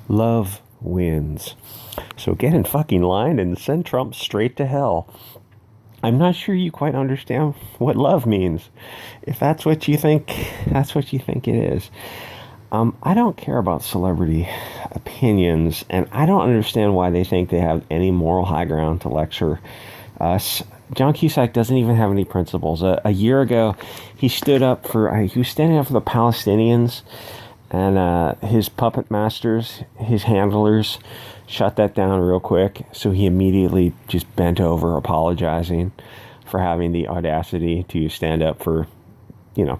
Love wins. So get in fucking line and send Trump straight to hell. I'm not sure you quite understand what love means. If that's what you think, that's what you think it is. I don't care about celebrity opinions, and I don't understand why they think they have any moral high ground to lecture us. John Cusack doesn't even have any principles. A year ago, he was standing up for the Palestinians, and his puppet masters, his handlers, shut that down real quick. So he immediately just bent over, apologizing for having the audacity to stand up for,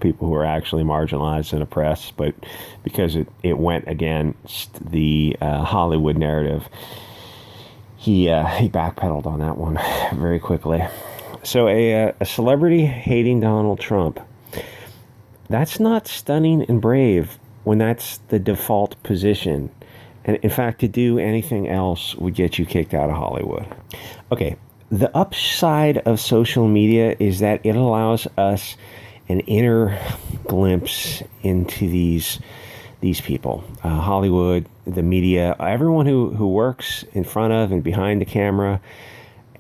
people who are actually marginalized and oppressed, but because it went against the Hollywood narrative, he backpedaled on that one very quickly. So a celebrity hating Donald Trump, that's not stunning and brave when that's the default position. And in fact, to do anything else would get you kicked out of Hollywood. Okay, the upside of social media is that it allows us an inner glimpse into these people. Hollywood, the media, everyone who works in front of and behind the camera,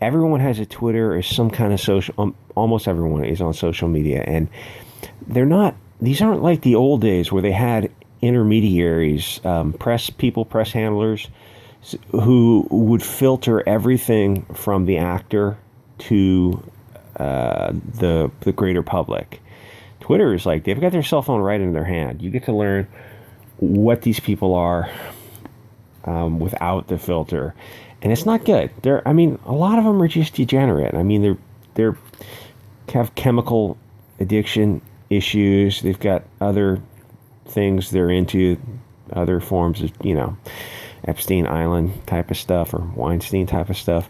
everyone has a Twitter or some kind of social, almost everyone is on social media. And these aren't like the old days where they had intermediaries, press handlers who would filter everything from the actor to the greater public. Twitter is like, they've got their cell phone right in their hand. You get to learn what these people are without the filter. And it's not good. A lot of them are just degenerate. They're have chemical addiction issues. They've got other things they're into, other forms of, Epstein Island type of stuff or Weinstein type of stuff.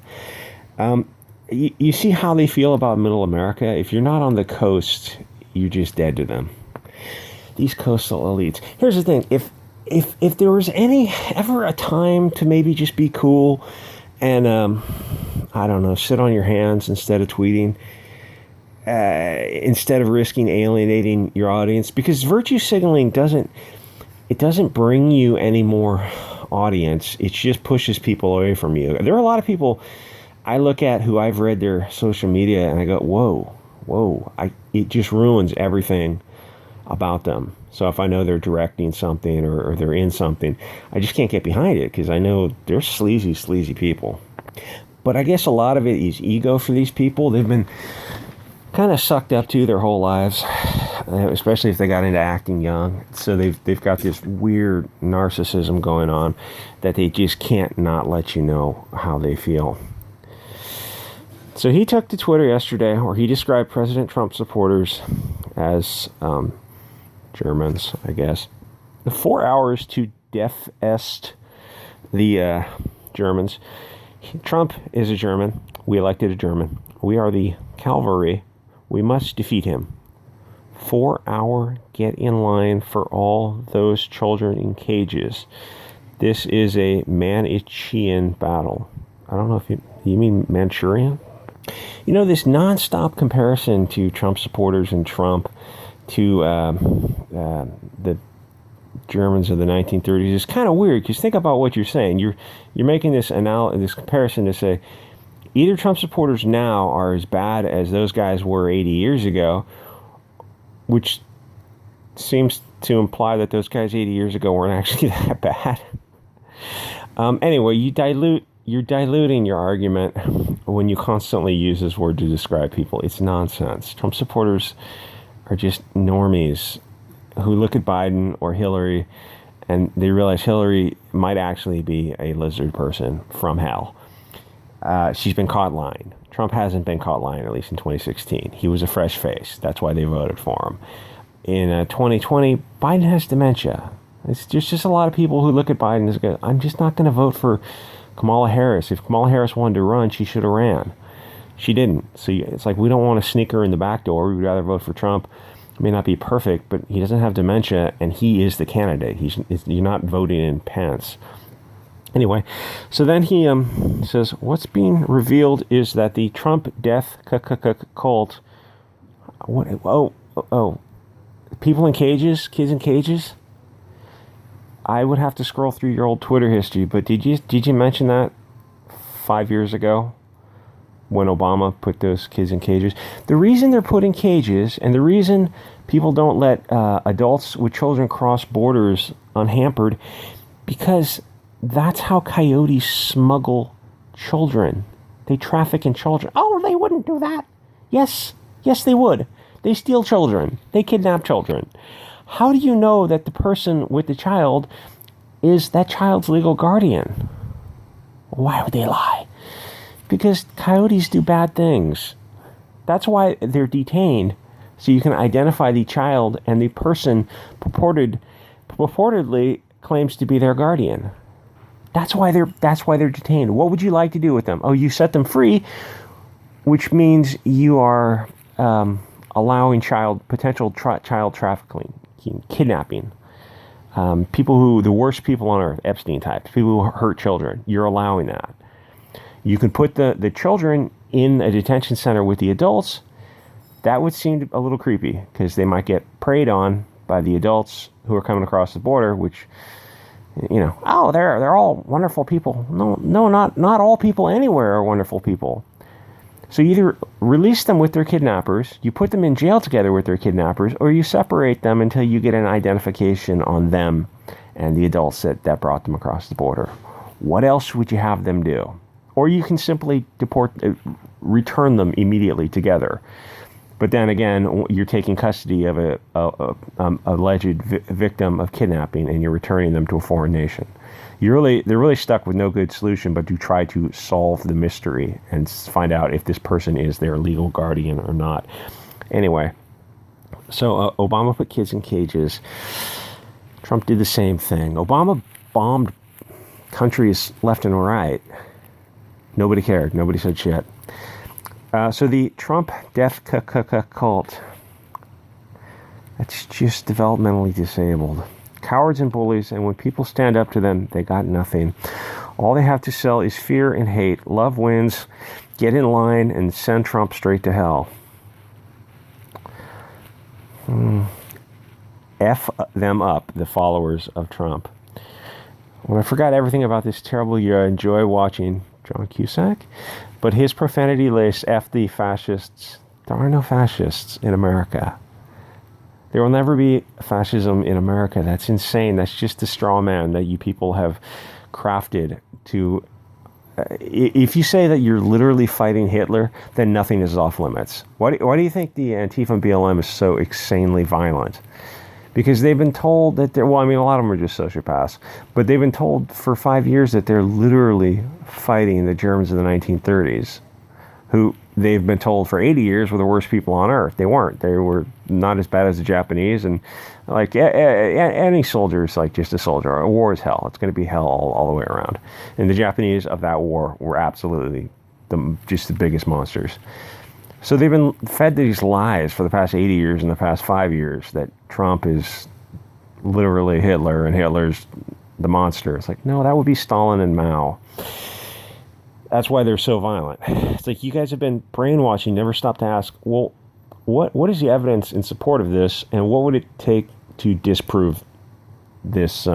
You see how they feel about middle America. If you're not on the coast, you're just dead to them. These coastal elites. Here's the thing. If there was ever a time to maybe just be cool and, I don't know, sit on your hands instead of tweeting, instead of risking alienating your audience, because virtue signaling doesn't bring you any more audience. It just pushes people away from you. There are a lot of people I look at who I've read their social media and I go, whoa, it just ruins everything about them. So if I know they're directing something or they're in something, I just can't get behind it because I know they're sleazy people. But I guess a lot of it is ego for these people. They've been kind of sucked up to their whole lives, especially if they got into acting young. So they've got this weird narcissism going on that they just can't not let you know how they feel. So he took to Twitter yesterday where he described President Trump supporters as Germans, I guess. The 4 hours to death-est the Germans. Trump is a German. We elected a German. We are the cavalry. We must defeat him. 4 hour get in line for all those children in cages. This is a Manichean battle. I don't know if you mean Manchurian? This nonstop comparison to Trump supporters and Trump to the Germans of the 1930s is kind of weird, because think about what you're saying. You're making this comparison to say either Trump supporters now are as bad as those guys were 80 years ago, which seems to imply that those guys 80 years ago weren't actually that bad. Anyway, you're diluting your argument when you constantly use this word to describe people. It's nonsense. Trump supporters are just normies who look at Biden or Hillary and they realize Hillary might actually be a lizard person from hell. She's been caught lying. Trump hasn't been caught lying, at least in 2016. He was a fresh face. That's why they voted for him. In 2020, Biden has dementia. It's just a lot of people who look at Biden and go, I'm just not going to vote for Kamala Harris. If Kamala Harris wanted to run, she should have ran. She didn't. So it's like we don't want to sneak her in the back door. We'd rather vote for Trump. He may not be perfect, but he doesn't have dementia, and he is the candidate. You're not voting in Pence. Anyway, so then he says, what's being revealed is that the Trump death cult, people in cages, kids in cages? I would have to scroll through your old Twitter history, but did you mention that 5 years ago when Obama put those kids in cages? The reason they're put in cages and the reason people don't let adults with children cross borders unhampered, because that's how coyotes smuggle children. They traffic in children. Oh, they wouldn't do that. Yes, they would. They steal children. They kidnap children. How do you know that the person with the child is that child's legal guardian? Why would they lie? Because coyotes do bad things. That's why they're detained, so you can identify the child and the person purportedly claims to be their guardian. That's why they're detained. What would you like to do with them? Oh, you set them free, which means you are allowing potential child trafficking, kidnapping. The worst people on earth, Epstein types, people who hurt children. You're allowing that. You can put the children in a detention center with the adults. That would seem a little creepy because they might get preyed on by the adults who are coming across the border, which, oh, they're all wonderful people. No, not all people anywhere are wonderful people. So you either release them with their kidnappers, you put them in jail together with their kidnappers, or you separate them until you get an identification on them and the adults that brought them across the border. What else would you have them do? Or you can simply return them immediately together. But then again, you're taking custody of a alleged victim of kidnapping and you're returning them to a foreign nation. They're really stuck with no good solution but to try to solve the mystery and find out if this person is their legal guardian or not. Anyway, so Obama put kids in cages. Trump did the same thing. Obama bombed countries left and right. Nobody cared. Nobody said shit. So the Trump death cult, that's just developmentally disabled. Cowards and bullies, and when people stand up to them, they got nothing. All they have to sell is fear and hate. Love wins. Get in line and send Trump straight to hell. F them up, the followers of Trump. When I forgot everything about this terrible year, I enjoy watching John Cusack, but his profanity-laced F the fascists. There are no fascists in America. There will never be fascism in America. That's insane. That's just a straw man that you people have crafted to... if you say that you're literally fighting Hitler, then nothing is off limits. Why do you think the Antifa and BLM is so insanely violent? Because they've been told that a lot of them are just sociopaths, but they've been told for 5 years that they're literally fighting the Germans of the 1930s, who they've been told for 80 years were the worst people on earth. They weren't. They were not as bad as the Japanese, and like any soldier is like just a soldier. A war is hell. It's going to be hell all the way around. And the Japanese of that war were absolutely just the biggest monsters. So they've been fed these lies for the past 80 years and the past 5 years that Trump is literally Hitler and Hitler's the monster. It's like, no, that would be Stalin and Mao. That's why they're so violent. It's like, you guys have been brainwashing, never stop to ask, well, what is the evidence in support of this, and what would it take to disprove this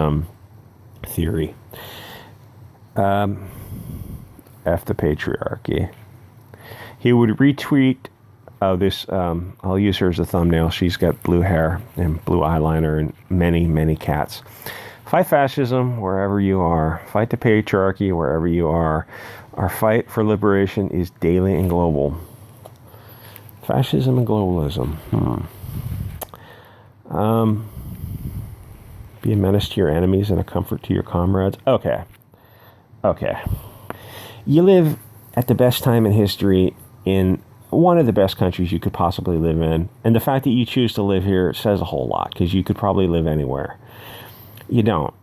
theory? F the patriarchy. He would retweet this, I'll use her as a thumbnail. She's got blue hair and blue eyeliner and many, many cats. Fight fascism wherever you are. Fight the patriarchy wherever you are. Our fight for liberation is daily and global. Fascism and globalism. Be a menace to your enemies and a comfort to your comrades. Okay. You live at the best time in history in one of the best countries you could possibly live in. And the fact that you choose to live here says a whole lot, because you could probably live anywhere. You don't.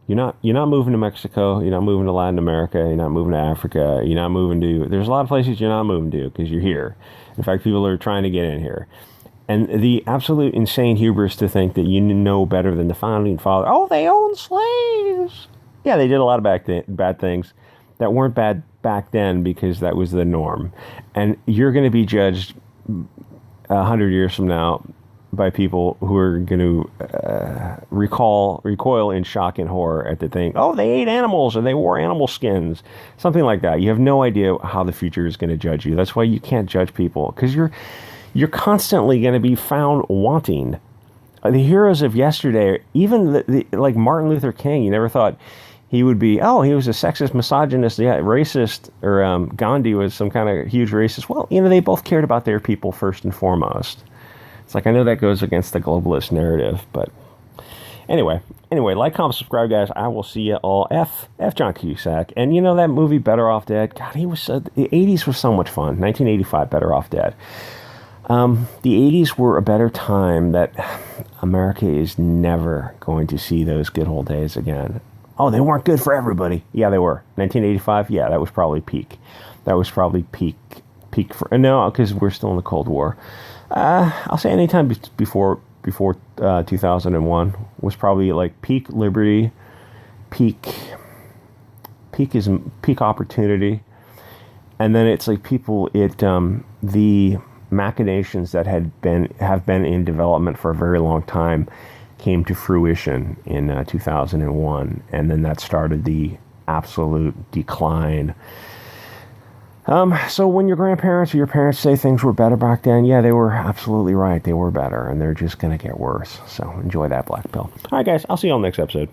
You're not moving to Mexico. You're not moving to Latin America. You're not moving to Africa. You're not moving to... There's a lot of places you're not moving to because you're here. In fact, people are trying to get in here. And the absolute insane hubris to think that you know better than the founding father. Oh, they owned slaves. Yeah, they did a lot of bad things that weren't bad back then because that was the norm. And you're going to be judged 100 years from now by people who are going to recoil in shock and horror at the thing. Oh, they ate animals or they wore animal skins, something like that. You have no idea how the future is going to judge you. That's why you can't judge people, because you're constantly going to be found wanting. The heroes of yesterday, even like Martin Luther King, you never thought he would be, he was a sexist, misogynist, racist, or Gandhi was some kind of huge racist. Well, they both cared about their people first and foremost. It's like, I know that goes against the globalist narrative, but anyway, like, comment, subscribe, guys. I will see you all. F John Cusack. And that movie Better Off Dead, God, the 80s was so much fun. 1985, Better Off Dead. The 80s were a better time that America is never going to see those good old days again. Oh, they weren't good for everybody. Yeah, they were. 1985, yeah, that was probably peak. That was probably peak for, no, because we're still in the Cold War. I'll say anytime before 2001 was probably like peak liberty, peak opportunity. And then it's like the machinations that have been in development for a very long time came to fruition in 2001, and then that started the absolute decline. So when your grandparents or your parents say things were better back then, yeah, they were absolutely right. They were better, and they're just going to get worse. So enjoy that black pill. All right, guys, I'll see you on the next episode.